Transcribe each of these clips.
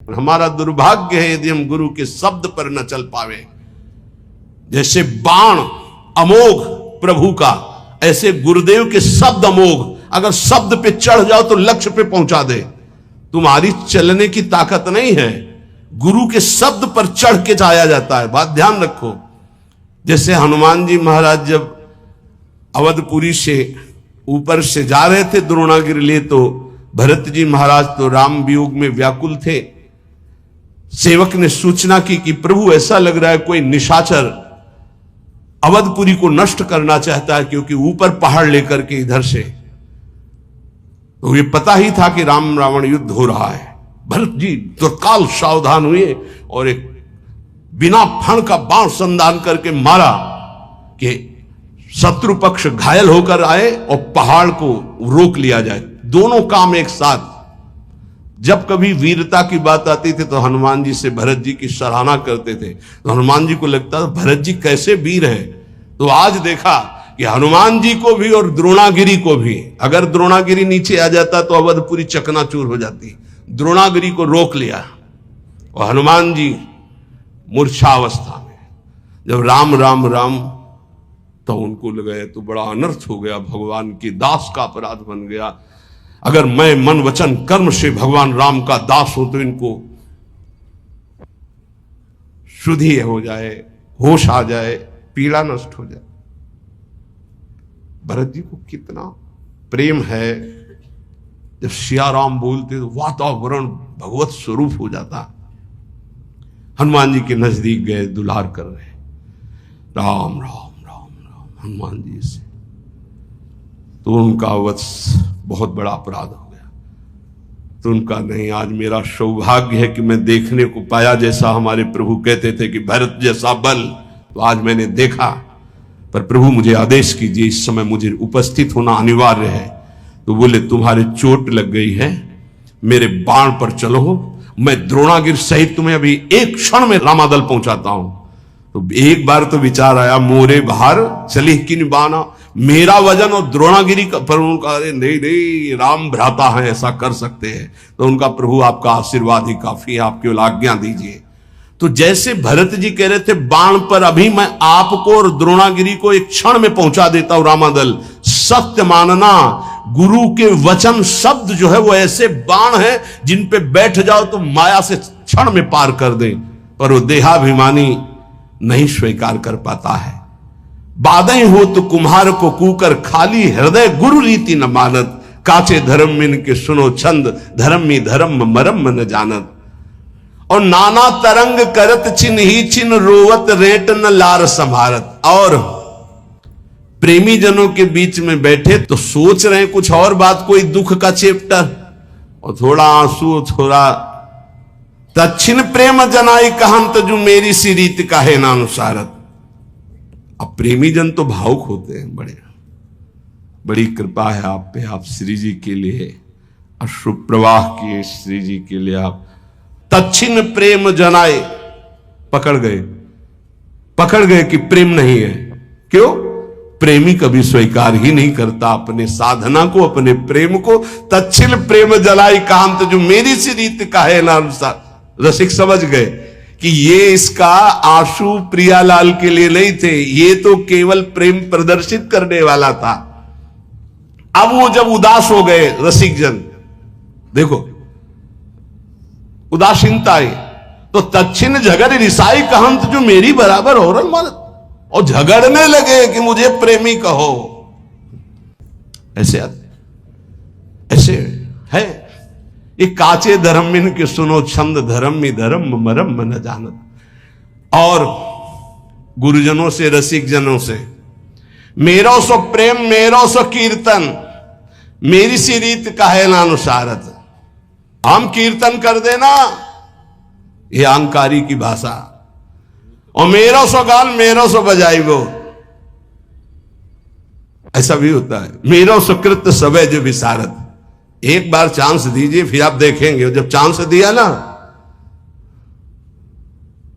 हमारा दुर्भाग्य है यदि हम गुरु के शब्द पर न चल पावे। जैसे बाण अमोघ प्रभु का, ऐसे गुरुदेव के शब्द अमोघ। अगर शब्द पे चढ़ जाओ तो लक्ष्य पे पहुंचा दे। तुम्हारी चलने की ताकत नहीं है, गुरु के शब्द पर चढ़ के जाया जाता है। बात ध्यान रखो। जैसे हनुमान जी महाराज जब अवधपुरी से ऊपर से जा रहे थे द्रोणागिरी लिए, तो भरत जी महाराज तो राम वियोग में व्याकुल थे। सेवक ने सूचना की कि प्रभु ऐसा लग रहा है कोई निशाचर अवधपुरी को नष्ट करना चाहता है, क्योंकि ऊपर पहाड़ लेकर के इधर से। तो ये पता ही था कि राम रावण युद्ध हो रहा है। भरत जी तत्काल सावधान हुए और एक बिना फण का बाण संधान करके मारा कि शत्रु पक्ष घायल होकर आए और पहाड़ को रोक लिया जाए। दोनों काम एक साथ। जब कभी वीरता की बात आती थी तो हनुमान जी से भरत जी की सराहना करते थे, तो हनुमान जी को लगता था भरत जी कैसे वीर हैं। तो आज देखा कि हनुमान जी को भी और द्रोणागिरी को भी, अगर द्रोणागिरी नीचे आ जाता तो अवधपुरी चकनाचूर हो जाती। द्रोणागिरी को रोक लिया और हनुमान जी मूर्छावस्था में जब राम राम राम, तो उनको लगा तो बड़ा अनर्थ हो गया, भगवान की दास का अपराध बन गया। अगर मैं मन वचन कर्म से भगवान राम का दास हूं तो इनको शुद्धि हो जाए, होश आ जाए, पीड़ा नष्ट हो जाए। भरत जी को कितना प्रेम है, जब सिया राम बोलते तो वातावरण भगवत स्वरूप हो जाता। हनुमान जी के नजदीक गए, दुलार कर रहे, राम राम राम राम हनुमान जी से। तो उनका वत्स बहुत बड़ा अपराध हो गया। तो उनका नहीं, आज मेरा सौभाग्य है कि मैं देखने को पाया। जैसा हमारे प्रभु कहते थे कि भरत जैसा बल, तो आज मैंने देखा। पर प्रभु मुझे आदेश कीजिए, इस समय मुझे उपस्थित होना अनिवार्य है। तो बोले तुम्हारे चोट लग गई है, मेरे बाण पर चलो, मैं द्रोणागिर सहित तुम्हें अभी एक क्षण में रामादल पहुंचाता हूं। तो एक बार तो विचार आया, मोरे भार चली किन बाना, मेरा वजन और द्रोणागिरी का। पर उनका अरे नहीं नहीं, राम भ्राता है, ऐसा कर सकते हैं। तो उनका प्रभु आपका आशीर्वाद ही काफी है, आप केवल आज्ञा दीजिए। तो जैसे भरत जी कह रहे थे बाण पर अभी मैं आपको और द्रोणागिरी को एक क्षण में पहुंचा देता हूं रामादल। सत्य मानना, गुरु के वचन शब्द जो है वो ऐसे बाण है जिन पे बैठ जाओ तो माया से क्षण में पार कर दे। पर वो देहाभिमानी नहीं स्वीकार कर पाता है। बाधे हो तो कुम्हार को कूकर, खाली हृदय गुरु रीति न मानत, काचे धर्म इनके सुनो छंद, धर्मी धर्म मरम न जानत। और नाना तरंग करत छिन ही छिन, रोवत रेट न लार संभारत। और प्रेमी जनों के बीच में बैठे तो सोच रहे हैं कुछ और बात, कोई दुख का चैप्टर, और थोड़ा आंसू, थोड़ा दक्षिण प्रेम जनाई कहंत, जो मेरी सी रीत का है नानुसारत। अब प्रेमी जन तो भावुक होते हैं, बड़ी कृपा है आप पे, आप श्री जी के लिए अश्रु प्रवाह किए, श्री जी के लिए आप दक्षिण प्रेम जनाए। पकड़ गए कि प्रेम नहीं है। क्यों? प्रेमी कभी स्वीकार ही नहीं करता अपने साधना को, अपने प्रेम को। दक्षिण प्रेम जलाई कांत, जो मेरी सी रीत का है नानुसार। रसिक समझ गए कि ये इसका आंसू प्रियालाल के लिए नहीं थे, ये तो केवल प्रेम प्रदर्शित करने वाला था। अब वो जब उदास हो गए रसिक जन, देखो उदासीनता आई, तो दक्षिण झगड़ रिसाई कहंत, जो मेरी बराबर हो रहा मानत, और झगड़ने लगे कि मुझे प्रेमी कहो। ऐसे है ये काचे धर्मिन के सुनो छंद, धर्मी धर्म मरम न जानत। और गुरुजनों से, रसिक जनों से, मेरो सो प्रेम मेरो सो कीर्तन, मेरी सी रीत का है नानुसारत। हम कीर्तन कर देना, ये अहंकारी की भाषा। और मेरो सो गान मेरो सो बजाई वो, ऐसा भी होता है। मेरो सुकृत सबे जो विसारत। एक बार चांस दीजिए, फिर आप देखेंगे। जब चांस दिया ना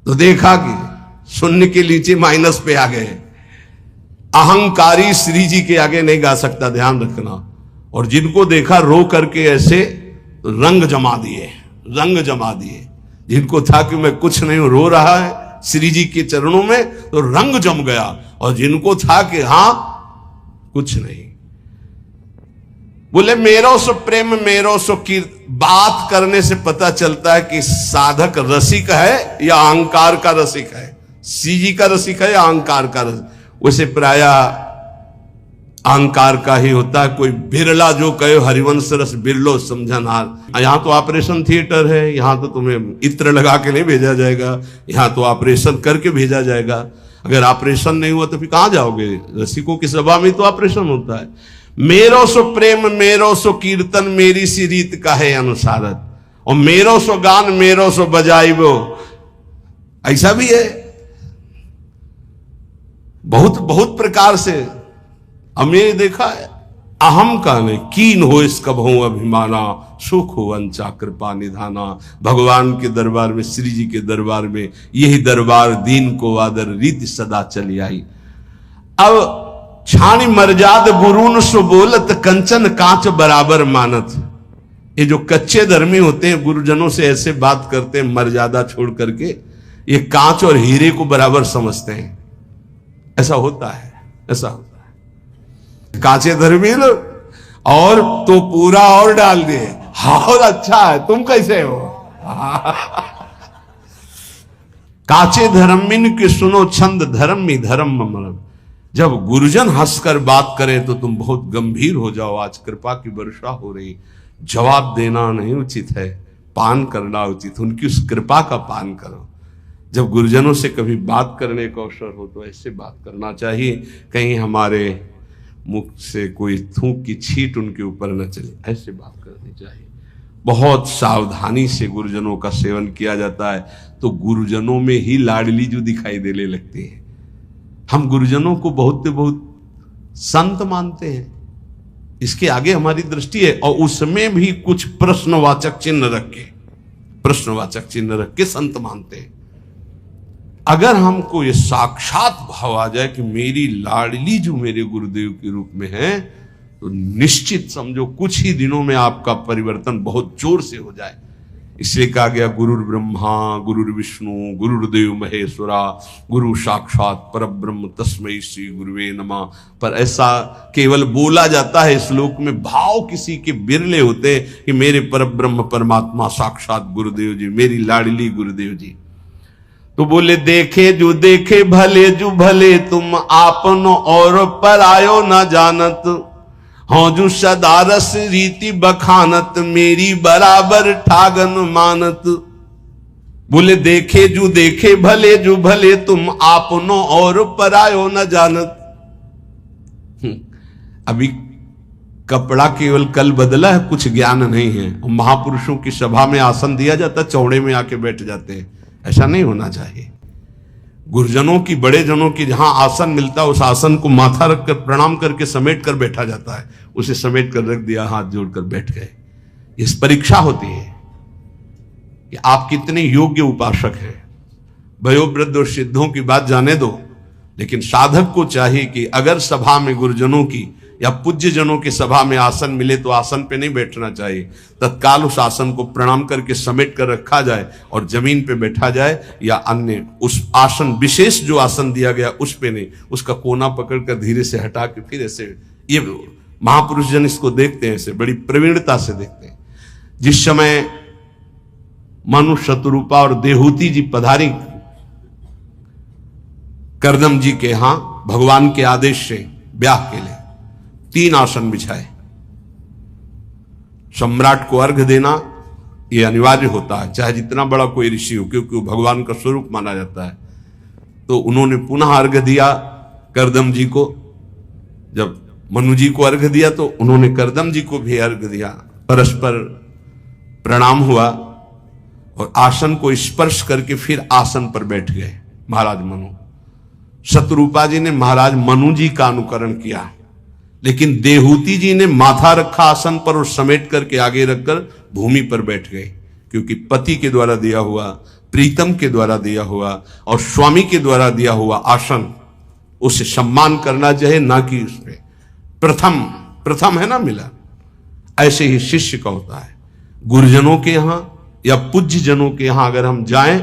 तो देखा कि शून्य के नीचे माइनस पे आ गए। अहंकारी श्री जी के आगे नहीं गा सकता, ध्यान रखना। और जिनको देखा रो करके ऐसे रंग जमा दिए। जिनको था कि मैं कुछ नहीं हूं, रो रहा है श्री जी के चरणों में, तो रंग जम गया। और जिनको था कि हां कुछ नहीं, बोले मेरो सो प्रेम मेरो सो कीर्त। बात करने से पता चलता है कि साधक रसिक है या अहंकार का रसिक है, श्री जी का रसिक है या अहंकार का रसिक। वैसे प्राय अहंकार का ही होता है। कोई बिरला जो कहे हरिवंश रस बिरलो समझनहार। यहां तो ऑपरेशन थिएटर है, यहां तो तुम्हें इत्र लगा के नहीं भेजा जाएगा, यहां तो ऑपरेशन करके भेजा जाएगा। अगर ऑपरेशन नहीं हुआ तो फिर कहां जाओगे? रसिकों की सभा में तो ऑपरेशन होता है। मेरो सो प्रेम मेरो सो कीर्तन मेरी सी रीत का है अनुसारत, और मेरो सो गान मेरो सो बजाई वो, ऐसा भी है। बहुत बहुत प्रकार से हमने देखा है। अहम का नहीं कीन हो इस कभों अभिमाना, सुख हो वंचा कृपा निधाना। भगवान के दरबार में, श्री जी के दरबार में यही दरबार दीन को आदर रीति सदा चली आई। अब छाणी मर्याद गुरून सो बोलत कंचन कांच बराबर मानत। ये जो कच्चे धर्मी होते हैं गुरुजनों से ऐसे बात करते हैं मर्यादा छोड़ करके, ये कांच और हीरे को बराबर समझते हैं। ऐसा होता है, ऐसा होता है। कांचे धर्मी लोग और तो पूरा और डाल दिए, और अच्छा है तुम कैसे हो। कांचे धर्मिन के सुनो छंद धर्मी धर्म मरम। जब गुरुजन हंसकर बात करें तो तुम बहुत गंभीर हो जाओ। आज कृपा की वर्षा हो रही, जवाब देना नहीं उचित है, पान करना उचित। उनकी उस कृपा का पान करो। जब गुरुजनों से कभी बात करने का अवसर हो तो ऐसे बात करना चाहिए, कहीं हमारे मुख से कोई थूक की छींट उनके ऊपर न चले, ऐसे बात करनी चाहिए। बहुत सावधानी से गुरुजनों का सेवन किया जाता है तो गुरुजनों में ही लाडली जो दिखाई देने लगती है। हम गुरुजनों को बहुत संत मानते हैं, इसके आगे हमारी दृष्टि है, और उसमें भी कुछ प्रश्नवाचक चिन्ह रख के संत मानते हैं। अगर हमको ये साक्षात भाव आ जाए कि मेरी लाडली जो मेरे गुरुदेव के रूप में है, तो निश्चित समझो कुछ ही दिनों में आपका परिवर्तन बहुत जोर से हो जाए। इसलिए कहा गया गुरुर् ब्रह्मा गुरुर् विष्णु गुरुर्देव महेश्वरा गुरु साक्षात परब्रह्म तस्मै श्री गुरुवे नमः। पर ऐसा केवल बोला जाता है, श्लोक में भाव किसी के बिरले होते कि मेरे परब्रह्म परमात्मा साक्षात गुरुदेव जी, मेरी लाडली गुरुदेव जी। तो बोले देखे जो देखे भले जो भले, तुम आपनो और परायो न जानत। हाँ जो सदारस रीति बखानत, मेरी बराबर ठागन मानत। बोले देखे जो देखे भले जो भले, तुम आपनो और परायो न जानत। अभी कपड़ा केवल कल बदला है, कुछ ज्ञान नहीं है। महापुरुषों की सभा में आसन दिया जाता, चौड़े में आके बैठ जाते हैं। ऐसा नहीं होना चाहिए। गुरुजनों की, बड़े जनों की जहां आसन मिलता है उस आसन को माथा रखकर प्रणाम करके समेट कर बैठा जाता है। उसे समेट कर रख दिया, हाथ जोड़कर बैठ गए। इस परीक्षा होती है कि आप कितने योग्य उपासक हैं। वयोवृद्ध और सिद्धों की बात जाने दो, लेकिन साधक को चाहिए कि अगर सभा में गुरुजनों की या पूज्य जनों की सभा में आसन मिले तो आसन पे नहीं बैठना चाहिए, तत्काल उस आसन को प्रणाम करके समेट कर रखा जाए और जमीन पे बैठा जाए, या अन्य उस आसन विशेष जो आसन दिया गया उस पे नहीं, उसका कोना पकड़कर धीरे से हटा के फिर ऐसे। ये महापुरुष जन इसको देखते हैं, ऐसे बड़ी प्रवीणता से देखते हैं। जिस समय मनु शतरूपा और देहूती जी पधारी करदम जी के यहां भगवान के आदेश से ब्याह के लिए, 3 आसन बिछाए। सम्राट को अर्घ देना यह अनिवार्य होता है, चाहे जितना बड़ा कोई ऋषि हो, क्योंकि वो भगवान का स्वरूप माना जाता है। तो उन्होंने पुनः अर्घ दिया करदम जी को। जब मनु जी को अर्घ दिया तो उन्होंने करदम जी को भी अर्घ दिया। परस्पर प्रणाम हुआ और आसन को स्पर्श करके फिर आसन पर बैठ गए महाराज मनु। शतरूपा जी ने महाराज मनु जी का अनुकरण किया, लेकिन देहूती जी ने माथा रखा आसन पर और समेट करके आगे रखकर भूमि पर बैठ गए, क्योंकि पति के द्वारा दिया हुआ, प्रीतम के द्वारा दिया हुआ और स्वामी के द्वारा दिया हुआ आसन, उसे सम्मान करना चाहिए, ना कि उसमें प्रथम है ना मिला। ऐसे ही शिष्य का होता है। गुरुजनों के यहां या पूज्य जनों के यहां अगर हम जाएं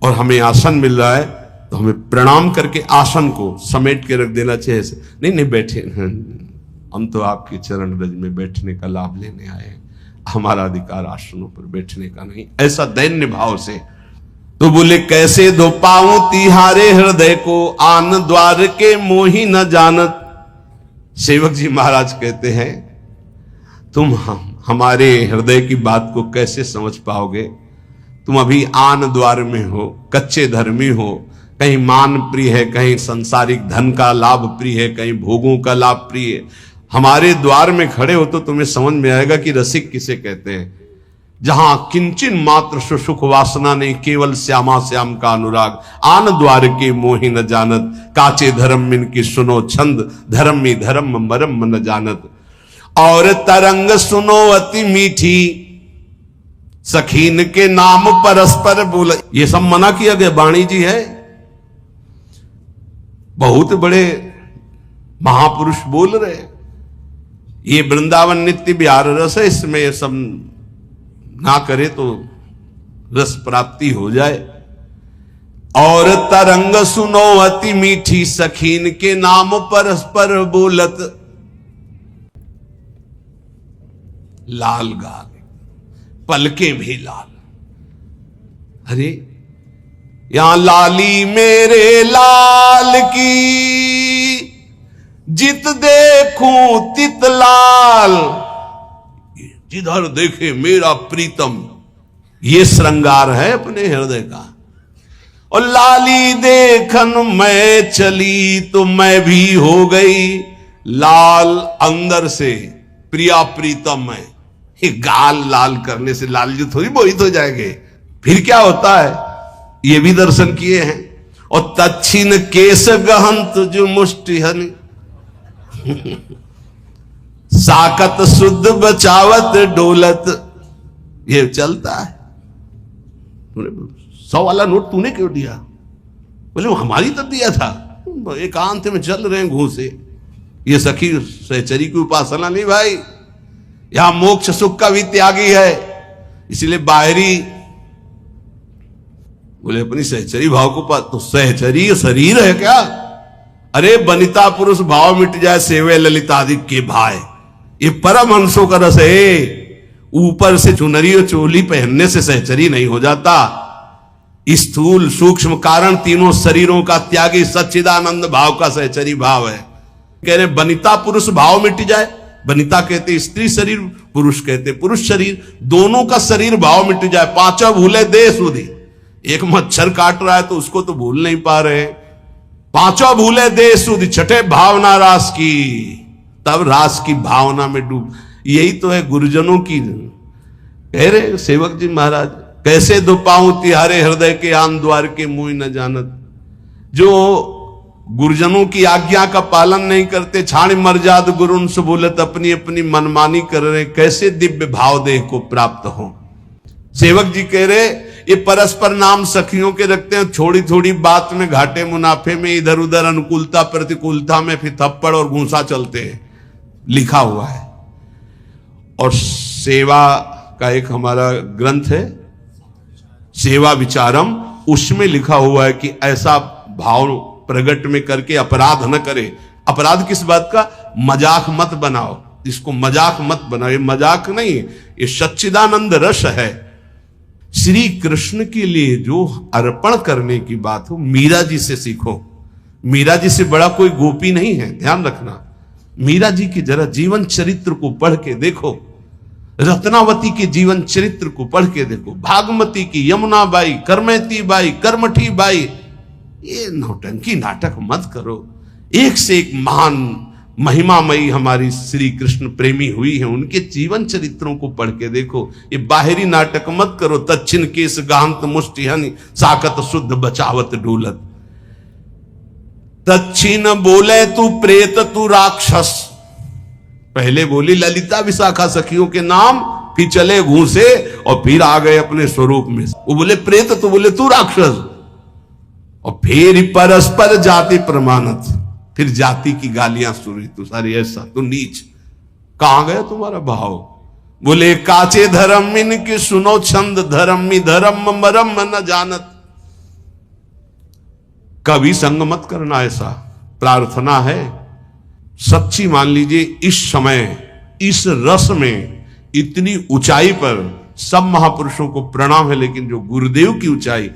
और हमें आसन मिल रहा है तो हमें प्रणाम करके आसन को समेट के रख देना चाहिए। नहीं नहीं बैठे, हम तो आपके चरण रज में बैठने का लाभ लेने आए हैं, हमारा अधिकार आसनों पर बैठने का नहीं, ऐसा दैन्य भाव से। तो बोले कैसे धो पाऊं तिहारे हृदय को, आन द्वार के मोही न जानत। सेवक जी महाराज कहते हैं तुम हमारे हृदय की बात को कैसे समझ पाओगे, तुम अभी आन द्वार में हो, कच्चे धर्मी हो, कहीं मान प्रिय है, कहीं संसारिक धन का लाभ प्रिय है, कहीं भोगों का लाभ प्रिय है। हमारे द्वार में खड़े हो तो तुम्हें समझ में आएगा कि रसिक किसे कहते हैं। जहां किंचिन मात्र सुख वासना नहीं, केवल श्यामा श्याम का अनुराग। आन द्वार के मोहि न जानत, काचे धर्म मिन की सुनो छंद, धर्म में धर्म मरम न जानत। और तरंग सुनो अति मीठी, सखीन के नाम परस्पर बोल। ये सब मना किया गया, वाणी जी है, बहुत बड़े महापुरुष बोल रहे। ये वृंदावन नित्य विहार रस है, इसमें ये सब ना करे तो रस प्राप्ति हो जाए। और तरंग सुनो अति मीठी, सखीन के नाम परस्पर बोलत। लाल गाल, पलके भी लाल। अरे यहां लाली मेरे लाल की, जित देखूं तित लाल। जिधर देखे मेरा प्रीतम, ये श्रृंगार है अपने हृदय का। और लाली देखन मैं चली तो मैं भी हो गई लाल अंदर से, प्रिया प्रीतम है। ये गाल लाल करने से लाल जी थोड़ी मोहित हो जाएंगे, फिर क्या होता है, ये भी दर्शन किए हैं। और तच्छिन केस गहंत जो मुष्टि हनि, साकत शुद्ध बचावत डोलत। ये चलता है। 100 वाला नोट तूने क्यों दिया? बोले वो हमारी तो दिया था, एकांत में चल रहे हैं घूसे। ये सखी सहचरी की उपासना नहीं भाई, यहां मोक्ष सुख का भी त्यागी है। इसलिए बाहरी बोले अपनी सहचरी भाव को पास, तो सहचरी शरीर है क्या? अरे बनिता पुरुष भाव मिट जाए, सेवे ललितादिक के भाई। ये परम हंसों का रस है। ऊपर से चुनरी और चोली पहनने से सहचरी नहीं हो जाता। स्थूल सूक्ष्म कारण तीनों शरीरों का त्यागी सच्चिदानंद भाव का सहचरी भाव है। कह रहे बनिता पुरुष भाव मिट जाए। बनिता कहते स्त्री शरीर, पुरुष कहते पुरुष शरीर, दोनों का शरीर भाव मिट जाए। पांचों भूले दे सुधी। एक मच्छर काट रहा है तो उसको तो भूल नहीं पा रहे। पांचों भूले दे सुधी, छठे भावना रास की, तब रास की भावना में डूब। यही तो है गुरुजनों की। कह रहे सेवक जी महाराज, कैसे दो पाऊं तिहारे हृदय के, आन द्वार के मुंह न जानत। जो गुरुजनों की आज्ञा का पालन नहीं करते, छाण मर्जाद गुरुन से बोलत, अपनी अपनी मनमानी कर रहे, कैसे दिव्य भाव देह को प्राप्त हो। सेवक जी कह रहे ये परस्पर नाम सखियों के रखते हैं, थोड़ी थोड़ी बात में घाटे मुनाफे में, इधर उधर अनुकूलता प्रतिकूलता में फिर थप्पड़ और घूंसा चलते हैं, लिखा हुआ है। और सेवा का एक हमारा ग्रंथ है सेवा विचारम, उसमें लिखा हुआ है कि ऐसा भाव प्रकट में करके अपराध न करे। अपराध किस बात का? मजाक मत बनाओ, इसको मजाक मत बनाओ। ये मजाक नहीं, ये सच्चिदानंद रस है। श्री कृष्ण के लिए जो अर्पण करने की बात हो, मीरा जी से सीखो। मीरा जी से बड़ा कोई गोपी नहीं है, ध्यान रखना। मीरा जी की जरा जीवन चरित्र को पढ़ के देखो, रत्नावती के जीवन चरित्र को पढ़ के देखो, भागमती की, यमुना बाई, करमैती बाई, करमठी बाई। ये नौटंकी नाटक मत करो। एक से एक महान महिमामयी हमारी श्री कृष्ण प्रेमी हुई है, उनके जीवन चरित्रों को पढ़ के देखो। ये बाहरी नाटक मत करो। तच्छिन केस गांत मुष्टिहनि, साकत शुद्ध बचावत डोलत। तच्छिन बोले तू प्रेत तू राक्षस। पहले बोली ललिता विशाखा सखियों के नाम, फिर चले घूसे और फिर आ गए अपने स्वरूप में। वो बोले प्रेत, तो बोले तू राक्षस। और फिर परस्पर जाति प्रमाणत, फिर जाति की गालियां सुनी, तू सारी ऐसा, तू नीच। कहां गया तुम्हारा भाव? बोले काचे धर्म इनके सुनो छंद, धर्मी धर्म मरम न जानत। कभी संग मत करना, ऐसा प्रार्थना है सच्ची। मान लीजिए इस समय इस रस में इतनी ऊंचाई पर सब महापुरुषों को प्रणाम है, लेकिन जो गुरुदेव की ऊंचाई,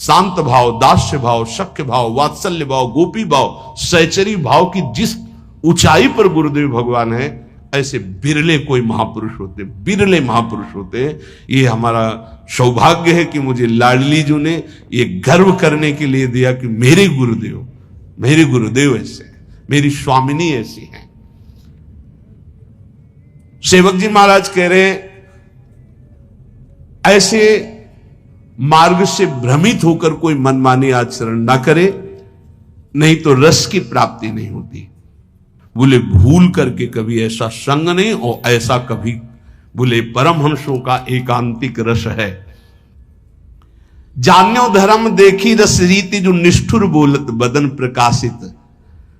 शांत भाव, दास्य भाव, शक्य भाव, वात्सल्य भाव, गोपी भाव, सहचरी भाव की जिस ऊंचाई पर गुरुदेव भगवान है, ऐसे बिरले कोई महापुरुष होते, बिरले महापुरुष होते। ये हमारा सौभाग्य है कि मुझे लाडली जी ने ये गर्व करने के लिए दिया कि मेरे गुरुदेव ऐसे, मेरी स्वामिनी ऐसी है। सेवक जी महाराज कह रहे हैं ऐसे मार्ग से भ्रमित होकर कोई मनमानी आचरण ना करे, नहीं तो रस की प्राप्ति नहीं होती। बोले भूल करके कभी ऐसा संग नहीं, और ऐसा कभी बोले परमहंसों का एकांतिक रस है। जान्यो धर्म देखी रस रीति, जो निष्ठुर बोलत बदन प्रकाशित।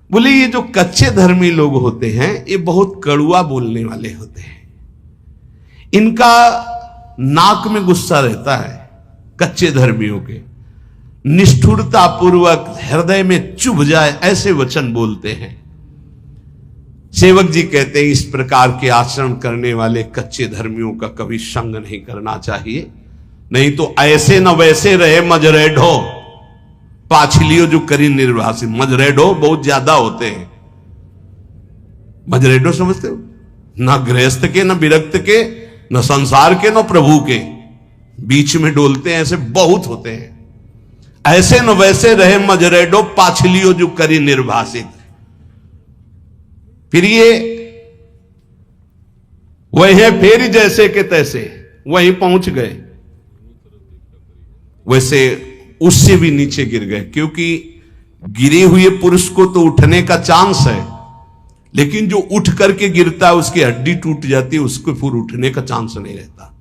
बोले ये जो कच्चे धर्मी लोग होते हैं, ये बहुत कड़ुआ बोलने वाले होते हैं। इनका नाक में गुस्सा रहता है, कच्चे धर्मियों के। निष्ठुरता पूर्वक हृदय में चुभ जाए ऐसे वचन बोलते हैं। सेवक जी कहते हैं इस प्रकार के आचरण करने वाले कच्चे धर्मियों का कभी संग नहीं करना चाहिए, नहीं तो ऐसे न वैसे रहे मजरेढो पाछलियो जो करी निर्वासी। मजरेढो बहुत ज्यादा होते हैं। मजरेढो समझते हो? ना गृहस्थ के, न विरक्त के, न संसार के, न प्रभु के, बीच में डोलते हैं, ऐसे बहुत होते हैं। ऐसे न वैसे रहे मजरेडो पाछलियो जो करी निर्भाषित। फिर ये वही फेर जैसे के तैसे वहीं पहुंच गए, वैसे उससे भी नीचे गिर गए। क्योंकि गिरे हुए पुरुष को तो उठने का चांस है, लेकिन जो उठ करके गिरता है उसकी हड्डी टूट जाती है, उसको फिर उठने का चांस नहीं रहता।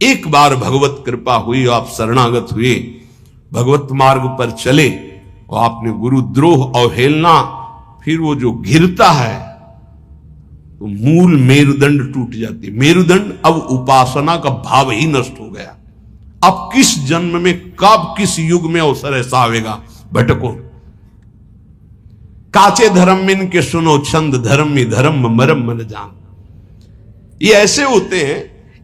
एक बार भगवत कृपा हुई, आप शरणागत हुए, भगवत मार्ग पर चले, और आपने गुरुद्रोह अवहेलना, फिर वो जो गिरता है तो मूल मेरुदंड टूट जाती है। मेरुदंड, अब उपासना का भाव ही नष्ट हो गया। अब किस जन्म में, कब, किस युग में अवसर ऐसा आवेगा, भटको। काचे धर्म मिन के सुनो छंद, धर्मी धर्म मरम मन जान। ये ऐसे होते हैं,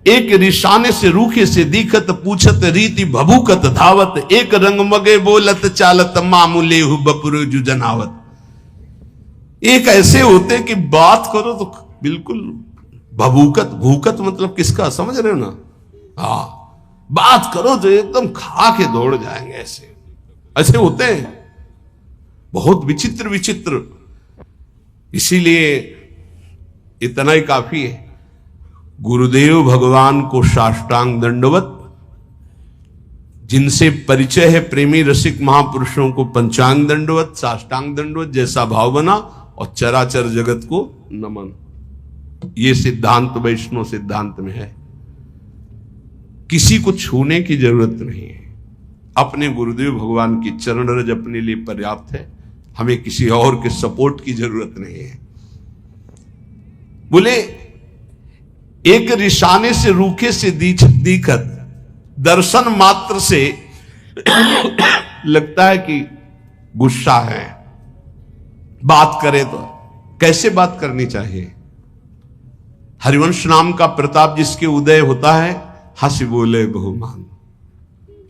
एक रिशाने से रूखे से दिखत, पूछत रीति भभूकत धावत, एक रंग मगे बोलत चालत, मामूले हु बपुर जु जनावत। एक ऐसे होते कि बात करो तो बिल्कुल भभूकत, भूकत मतलब किसका, समझ रहे हो ना? हाँ, बात करो तो एकदम खा के दौड़ जाएंगे। ऐसे ऐसे होते हैं, बहुत विचित्र विचित्र। इसीलिए इतना ही काफी है, गुरुदेव भगवान को साष्टांग दंडवत। जिनसे परिचय है प्रेमी रसिक महापुरुषों को पंचांग दंडवत, साष्टांग दंडवत, जैसा भाव बना, और चराचर जगत को नमन। ये सिद्धांत वैष्णव सिद्धांत में है। किसी को छूने की जरूरत नहीं है, अपने गुरुदेव भगवान की चरण रज अपने लिए पर्याप्त है। हमें किसी और के सपोर्ट की जरूरत नहीं है। बोले एक रिशाने से रूखे से दिखत, दर्शन मात्र से लगता है कि गुस्सा है। बात करे तो कैसे बात करनी चाहिए? हरिवंश नाम का प्रताप जिसके उदय होता है, हंसी बोले बहुमान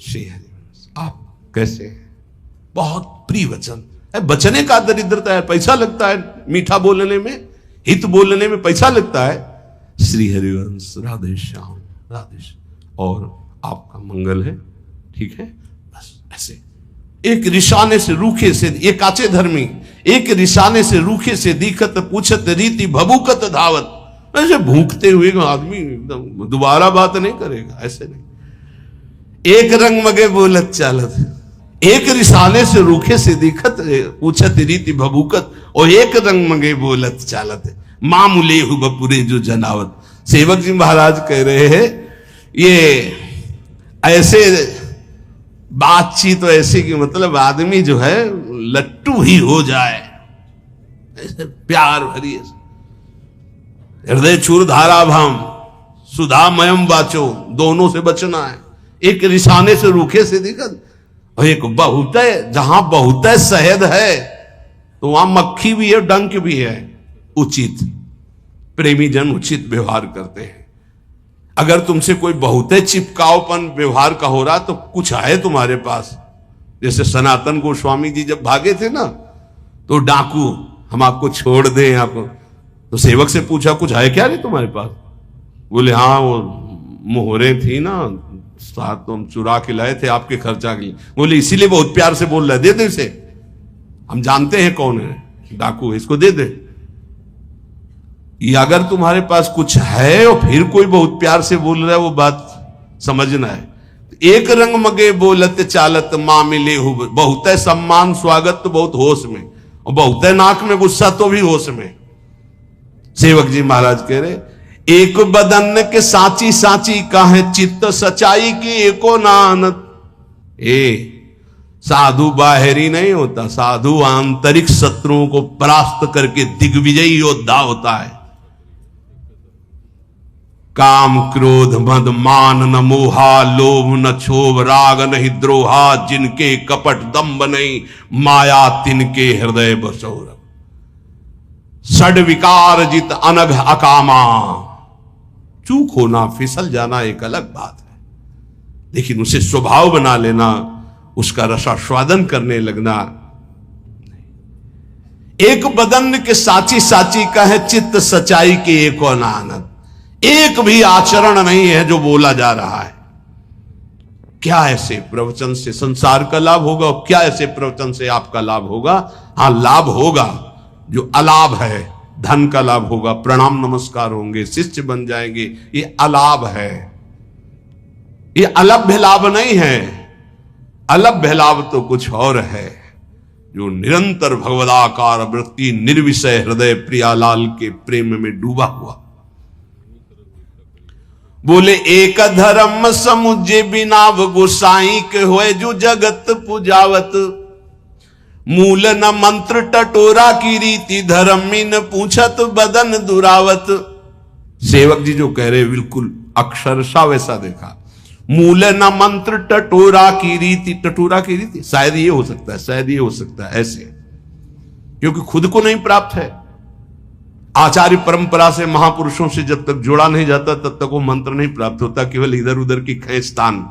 श्री हरिवंश। आप कैसे हैं? बहुत प्रिय वचन है। बचने का दरिद्रता है, पैसा लगता है मीठा बोलने में, हित बोलने में पैसा लगता है। श्री हरिवंश, राधे श्याम, राधे श्याम, और आपका मंगल है, ठीक है, बस ऐसे। एक रिशाने से रूखे से, ये काचे धर्मी, एक रिशाने से रूखे से दिखत, पूछत रीति भभूकत धावत। ऐसे भूखते हुए आदमी एकदम दोबारा बात नहीं करेगा, ऐसे नहीं। एक रंग मगे बोलत चालत, एक रिसाने से रूखे से दिखत, पूछत रीति भभूकत, और एक रंग मगे बोलत चालत, मामूले हु बपुरे जो जनावत। सेवक जी महाराज कह रहे हैं ये ऐसे बातचीत, तो ऐसे कि मतलब आदमी जो है लट्टू ही हो जाए, ऐसे प्यार भरी, हृदय चूर धारा भाम, सुधामयम वाचो, दोनों से बचना है। एक रिसाने से रूखे से दिक्कत, और एक बहुत है, जहां बहुत है शहद है तो वहां मक्खी भी है, डंक भी है। उचित प्रेमी जन उचित व्यवहार करते हैं। अगर तुमसे कोई बहुत चिपकावपन व्यवहार का हो रहा तो कुछ है तुम्हारे पास। जैसे सनातन गोस्वामी जी जब भागे थे ना, तो डाकू, हम आपको छोड़ दें आपको, तो सेवक से पूछा कुछ है क्या नहीं तुम्हारे पास? बोले हाँ, वो मोहरे थी ना साथ, तो हम चुरा के लाए थे आपके खर्चा के लिए। बोले इसीलिए बहुत प्यार से बोल रहा है, दे दे इसे, हम जानते हैं कौन है डाकू, इसको दे दे। ये अगर तुम्हारे पास कुछ है और फिर कोई बहुत प्यार से बोल रहा है, वो बात समझना है। एक रंग मगे बोलत चालत मां मिले हो, बहुत है सम्मान स्वागत तो बहुत होश में, और बहुत है नाक में गुस्सा तो भी होश में। सेवक जी महाराज कह रहे, एक बदन के साची साची काहे चित्त सच्चाई की एको नानत। साधु बाहरी नहीं होता, साधु आंतरिक शत्रुओं को परास्त करके दिग्विजयी योद्धा होता है। काम क्रोध मद मान न मोहा, लोभ न क्षोभ राग नहीं द्रोहा, जिनके कपट दंभ नहीं माया तिनके हृदय बसौर। षड विकार जित अनघ अकामा, चूक होना फिसल जाना एक अलग बात है, लेकिन उसे स्वभाव बना लेना, उसका रसास्वादन करने लगना। एक बदन के साची साची का है चित्त सच्चाई के एक आनंद। एक भी आचरण नहीं है जो बोला जा रहा है। क्या ऐसे प्रवचन से संसार का लाभ होगा और क्या ऐसे प्रवचन से आपका लाभ होगा? हाँ, लाभ होगा जो अलाभ है, धन का लाभ होगा, प्रणाम नमस्कार होंगे, शिष्य बन जाएंगे, ये अलाभ है, ये अलभ्य लाभ नहीं है। अलभ्य लाभ तो कुछ और है, जो निरंतर भगवदाकार वृत्ति निर्विषय हृदय प्रियालाल के प्रेम में डूबा हुआ। बोले एक धर्म समुझे बिना गोसाई के होए जो जगत पुजावत, मूल न मंत्र टटोरा की रीति धर्मी न पूछत बदन दुरावत। सेवक जी जो कह रहे बिल्कुल अक्षरशा वैसा देखा। मूल न मंत्र टटोरा की रीति, टटोरा की रीति शायद ये हो सकता है, शायद ये हो सकता है ऐसे, क्योंकि खुद को नहीं प्राप्त है। आचार्य परंपरा से महापुरुषों से जब तक जोड़ा नहीं जाता तब तक वो मंत्र नहीं प्राप्त होता, केवल इधर उधर की खींचतान।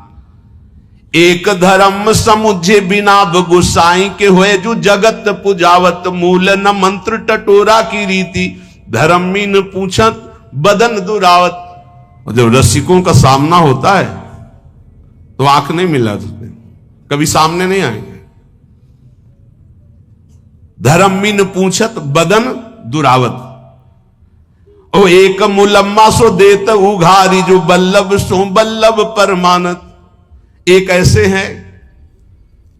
एक धर्म समुझे बिना गुसाई के हुए जो जगत पुजावत, मूल न मंत्र टटोरा की रीति धर्मी न पूछत बदन दुरावत। और जब रसिकों का सामना होता है तो आंख नहीं मिला, कभी सामने नहीं आएंगे। धर्मी न पूछत बदन दुरावत। ओ एक मुलम्मा सो देत उघारी जो बल्लभ सो बल्लभ परमानत। एक ऐसे हैं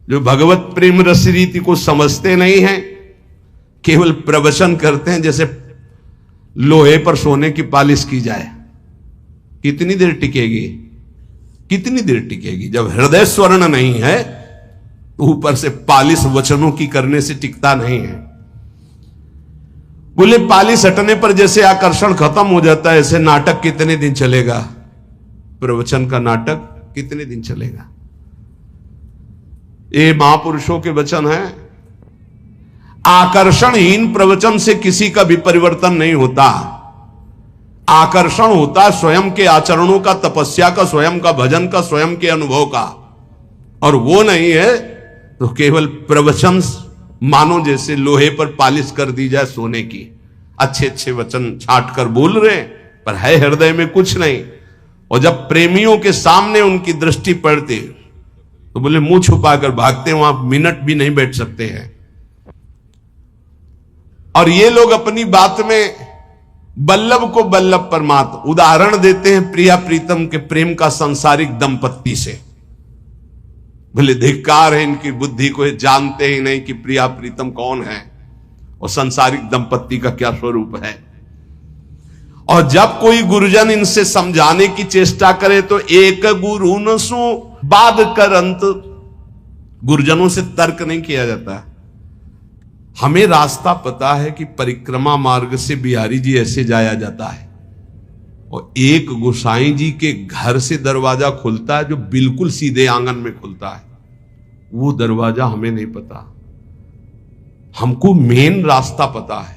जो भगवत प्रेम रस रीति को समझते नहीं हैं, केवल प्रवचन करते हैं जैसे लोहे पर सोने की पालिश की जाए। कितनी देर टिकेगी, कितनी देर टिकेगी? जब हृदय स्वर्ण नहीं है तो ऊपर से पालिश वचनों की करने से टिकता नहीं है। बोले पालिश हटने पर जैसे आकर्षण खत्म हो जाता है, ऐसे नाटक कितने दिन चलेगा? प्रवचन का नाटक कितने दिन चलेगा? ये महापुरुषों के वचन है। आकर्षणहीन प्रवचन से किसी का भी परिवर्तन नहीं होता। आकर्षण होता है स्वयं के आचरणों का, तपस्या का, स्वयं का भजन का, स्वयं के अनुभव का। और वो नहीं है तो केवल प्रवचन मानो जैसे लोहे पर पालिश कर दी जाए सोने की। अच्छे अच्छे वचन छांट कर बोल रहे पर है हृदय में कुछ नहीं। और जब प्रेमियों के सामने उनकी दृष्टि पड़ती तो बोले मुंह छुपाकर भागते, वहां मिनट भी नहीं बैठ सकते हैं। और ये लोग अपनी बात में बल्लभ को बल्लभ परमात्मा उदाहरण देते हैं प्रिया प्रीतम के प्रेम का सांसारिक दंपत्ति से। भले धिक्कार है इनकी बुद्धि को, जानते ही नहीं कि प्रिया प्रीतम कौन है और सांसारिक दंपत्ति का क्या स्वरूप है। और जब कोई गुरुजन इनसे समझाने की चेष्टा करे तो एक गुरु न सो बाद करंत। गुरुजनों से तर्क नहीं किया जाता। हमें रास्ता पता है कि परिक्रमा मार्ग से बिहारी जी ऐसे जाया जाता है, और एक गोसाई जी के घर से दरवाजा खुलता है जो बिल्कुल सीधे आंगन में खुलता है। वो दरवाजा हमें नहीं पता, हमको मेन रास्ता पता है।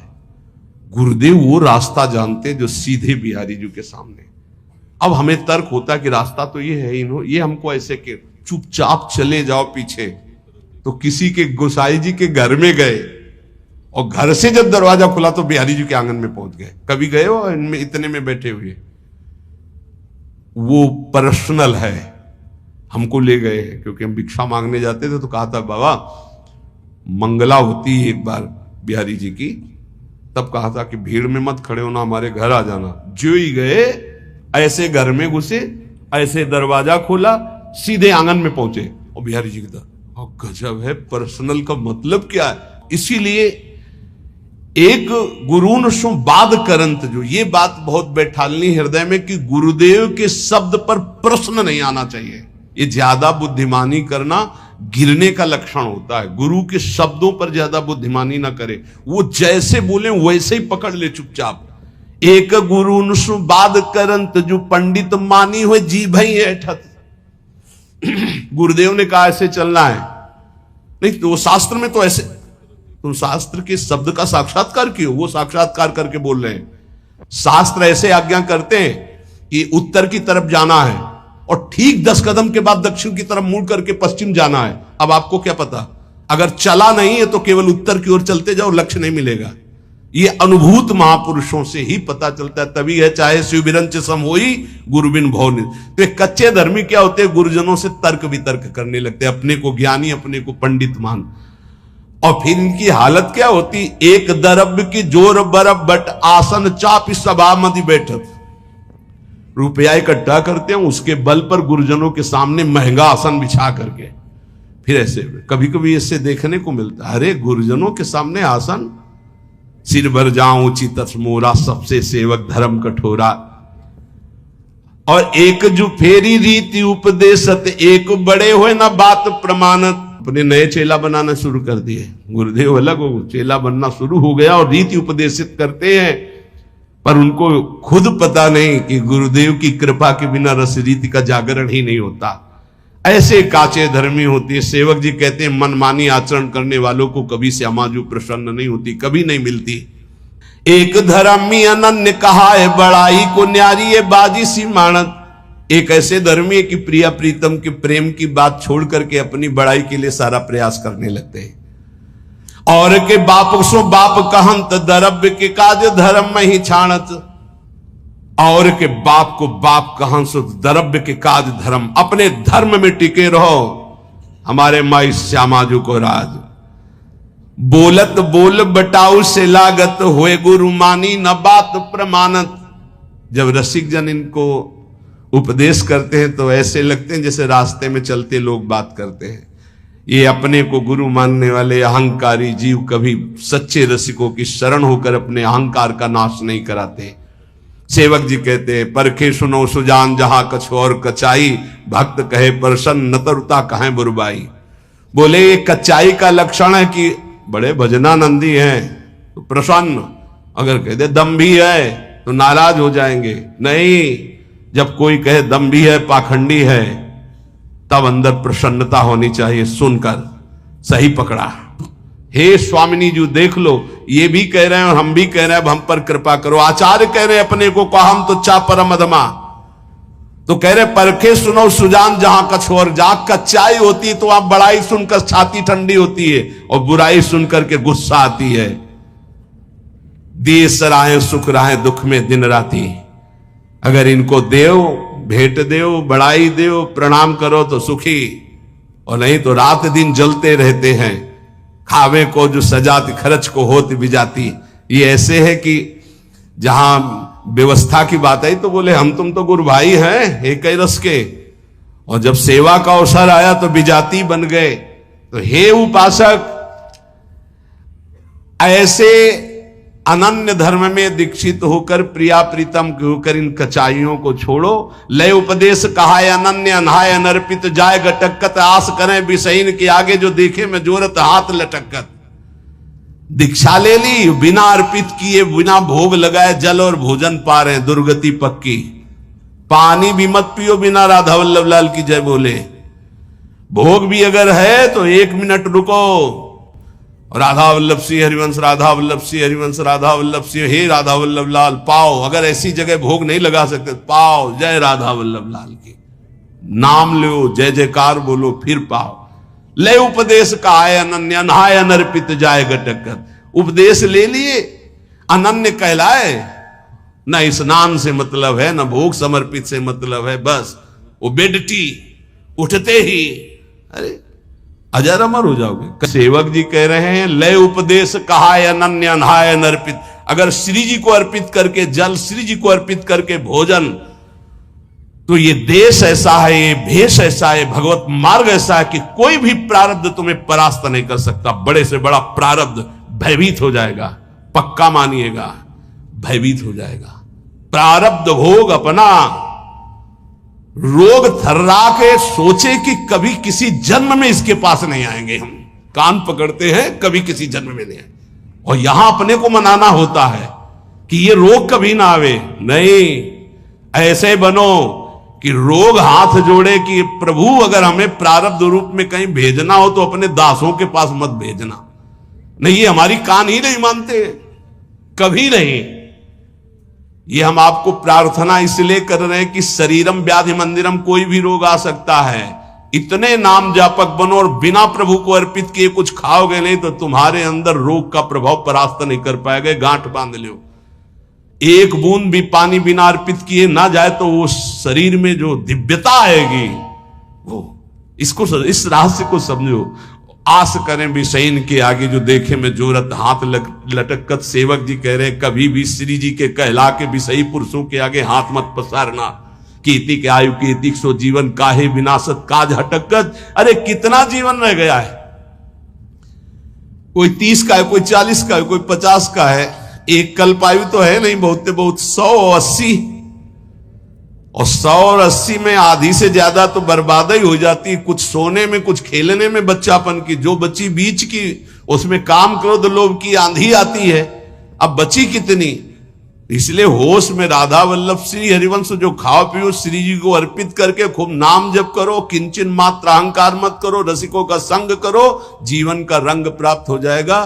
गुरुदेव वो रास्ता जानते जो सीधे बिहारी जी के सामने। अब हमें तर्क होता है कि रास्ता तो ये है ही, ये हमको ऐसे के चुपचाप चले जाओ पीछे। तो किसी के गोसाई जी के घर में गए और घर से जब दरवाजा खुला तो बिहारी जी के आंगन में पहुंच गए। कभी गए हो इनमें इतने में बैठे हुए? वो पर्सनल है, हमको ले गए हैं क्योंकि हम भिक्षा मांगने जाते थे। तो कहा था बाबा मंगला होती है एक बार बिहारी जी की, तब कहा था कि भीड़ में मत खड़े होना, हमारे घर आ जाना। जो ही गए ऐसे घर में घुसे, ऐसे दरवाजा खोला, सीधे आंगन में पहुंचे और बिहारी जी की तरफ। गजब है, पर्सनल का मतलब क्या है? इसीलिए एक गुरुन सो बाद करंत, जो ये बात बहुत बैठालनी हृदय में कि गुरुदेव के शब्द पर प्रश्न नहीं आना चाहिए। ये ज्यादा बुद्धिमानी करना गिरने का लक्षण होता है। गुरु के शब्दों पर ज्यादा बुद्धिमानी ना करे, वो जैसे बोले वैसे ही पकड़ ले चुपचाप। एक गुरु सु बाद करंत, जो पंडित मानी हुए जी भई ऐठत। गुरुदेव ने कहा ऐसे चलना है, नहीं तो वो शास्त्र में तो ऐसे, तुम शास्त्र के शब्द का साक्षात्कार क्यों? वो साक्षात्कार करके बोल रहे हैं। शास्त्र ऐसे आज्ञा करते हैं कि उत्तर की तरफ जाना है और ठीक 10 कदम के बाद दक्षिण की तरफ मुड़ करके पश्चिम जाना है। अब आपको क्या पता, अगर चला नहीं है तो केवल उत्तर की ओर चलते जाओ, लक्ष्य नहीं मिलेगा। ये अनुभूत महापुरुषों से ही पता चलता है। तभी है चाहे शिव बिरंच सम होई गुरु बिन भव निधि। तो एक कच्चे धर्मी क्या होते हैं, गुरुजनों से तर्क वितर्क करने लगते हैं, अपने को ज्ञानी, अपने को पंडित मान। और फिर इनकी हालत क्या होती, एक दरब की जोर बरब बट आसन चाप सभा मधि बैठत। रुपया इकट्ठा करते हैं, उसके बल पर गुरुजनों के सामने महंगा आसन बिछा करके फिर ऐसे कभी कभी इससे देखने को मिलता है, अरे गुरुजनों के सामने आसन, सिर भर जाऊं चितस मोरा, सबसे सेवक धर्म कठोरा। और एक जो फेरी रीति उपदेशत, एक बड़े हुए ना बात प्रमाणत। अपने नए चेला बनाना शुरू कर दिए, गुरुदेव अलग हो, चेला बनना शुरू हो गया और रीति उपदेशित करते हैं, पर उनको खुद पता नहीं कि गुरुदेव की कृपा के बिना रस रीति का जागरण ही नहीं होता। ऐसे काचे धर्मी होती है। सेवक जी कहते हैं मनमानी आचरण करने वालों को कभी से अमाजू प्रसन्न नहीं होती, कभी नहीं मिलती। एक धर्मी अनन्य कहा है बड़ाई को न्यारी है बाजी सी मानत। एक ऐसे धर्मी है कि प्रिया प्रीतम के प्रेम की बात छोड़ करके अपनी बड़ाई के लिए सारा प्रयास करने लगते हैं। और के बाप सो बाप कहंत, द्रव्य के काज धर्म में ही छाणत। और के बाप को बाप कहां सो द्रव्य के काज धर्म, अपने धर्म में टिके रहो। हमारे माई श्यामाजू को राज, बोलत बोल बटाऊ से लागत, हुए गुरु मानी न बात प्रमाणत। जब रसिक जन इनको उपदेश करते हैं तो ऐसे लगते हैं जैसे रास्ते में चलते लोग बात करते हैं। ये अपने को गुरु मानने वाले अहंकारी जीव कभी सच्चे रसिकों की शरण होकर अपने अहंकार का नाश नहीं कराते। सेवक जी कहते हैं परखे सुनो सुजान जहां कछु और कचाई, भक्त कहे प्रसन्न न तरुता कहें बुरबाई। बोले ये कच्चाई का लक्षण है कि बड़े भजनानंदी हैं तो प्रसन्न, अगर कह दे दम्भी है तो नाराज हो जाएंगे। नहीं, जब कोई कहे दम्भी है पाखंडी है तब अंदर प्रसन्नता होनी चाहिए। सुनकर सही पकड़ा, हे स्वामिनी जी देख लो, ये भी कह रहे हैं और हम भी कह रहे हैं, अब हम पर कृपा करो। आचार्य कह रहे हैं अपने को हम तो चा परम अधमा, तो कह रहे परखे सुनो सुजान जहां कछु और। जहां कच्चाई होती है तो आप बड़ाई सुनकर छाती ठंडी होती है और बुराई सुनकर के गुस्सा आती है। दिए सराहे सुख राहे दुख में दिन राती। अगर इनको देव भेंट देव, बड़ाई देव, प्रणाम करो तो सुखी, और नहीं तो रात दिन जलते रहते हैं। खावे को जो सजाती खर्च को होती बिजाती। ये ऐसे है कि जहां व्यवस्था की बात आई तो बोले हम तुम तो गुरु भाई हैं एक ही रस के, और जब सेवा का अवसर आया तो बिजाती बन गए। तो हे उपासक, ऐसे अनन्य धर्म में दीक्षित होकर प्रिया प्रीतम होकर इन कचाइयों को छोड़ो। लय उपदेश कहा अनन्य अनहाय अनर्पित जाय गटकत, आस करें विषयीन के आगे जो देखे में जोरत हाथ लटकत। दीक्षा ले ली, बिना अर्पित किए बिना भोग लगाए जल और भोजन पा रहे हैं, दुर्गति पक्की। पानी भी मत पियो बिना राधा वल्लभ लाल की जय बोले। भोग भी अगर है तो 1 मिनट रुको, राधा वल्लभ सिंह हरिवंश, राधा वल्लभ सिंह हरिवंश, राधा वल्लभ सिंह, हे राधा वल्लभ लाल पाओ। अगर ऐसी जगह भोग नहीं लगा सकते पाओ, जय राधा वल्लभ लाल की, नाम लो, जय जयकार बोलो, फिर पाओ। ले उपदेश का आय अनन्य, अनहाय अनर्पित जाए गटकर। उपदेश ले लिए, अनन्य कहलाए, न स्नान से मतलब है, न भोग समर्पित से मतलब है, बस वो बेडटी उठते ही अरे अजर अमर हो जाओगे। सेवक जी कह रहे हैं लय उपदेश कहा अनन्य अनहाय अनर्पित। अगर श्री जी को अर्पित करके जल, श्री जी को अर्पित करके भोजन, तो ये देश ऐसा है, ये भेष ऐसा है, भगवत मार्ग ऐसा है कि कोई भी प्रारब्ध तुम्हें परास्त नहीं कर सकता। बड़े से बड़ा प्रारब्ध भयभीत हो जाएगा, पक्का मानिएगा, भयभीत हो जाएगा। प्रारब्ध भोग अपना रोग थर्रा के सोचे कि कभी किसी जन्म में इसके पास नहीं आएंगे। हम कान पकड़ते हैं, कभी किसी जन्म में नहीं आए, और यहां अपने को मनाना होता है कि ये रोग कभी ना आवे। नहीं, ऐसे बनो कि रोग हाथ जोड़े कि प्रभु अगर हमें प्रारब्ध रूप में कहीं भेजना हो तो अपने दासों के पास मत भेजना। नहीं, ये हमारी कान ही नहीं मानते, कभी नहीं। ये हम आपको प्रार्थना इसलिए कर रहे हैं कि शरीरम व्याधि मंदिरम, कोई भी रोग आ सकता है। इतने नाम जापक बनो और बिना प्रभु को अर्पित किए कुछ खाओगे नहीं तो तुम्हारे अंदर रोग का प्रभाव परास्त नहीं कर पाएगा। गांठ बांध लो, एक बूंद भी पानी बिना अर्पित किए ना जाए तो वो शरीर में जो दिव्यता आएगी, वो इसको, इस रहस्य को समझो। आस करें विषय इनके आगे जो देखे में जोरत हाथ लटकत। सेवक जी कह रहे हैं कभी भी श्री जी के कहला के विषयी पुरुषों के आगे हाथ मत पसारना। कीर्ति के आयु कीर्ति सो जीवन काहे विनाशत काज हटकत। अरे कितना जीवन रह गया है, कोई 30 का है, कोई 40 का है, कोई 50 का है। एक कल्पायु तो है नहीं, बहुत बहुत 100 और 80, और 100 और 80 में आधी से ज्यादा तो बर्बादी हो जाती है। कुछ सोने में, कुछ खेलने में बच्चापन की, जो बची बीच की उसमें काम क्रोध लोभ की आंधी आती है। अब बची कितनी? इसलिए होश में राधा वल्लभ श्री हरिवंश जो खाओ पियो श्री जी को अर्पित करके खूब नाम जप करो, किंचन मात्र अहंकार मत करो, रसिकों का संग करो, जीवन का रंग प्राप्त हो जाएगा।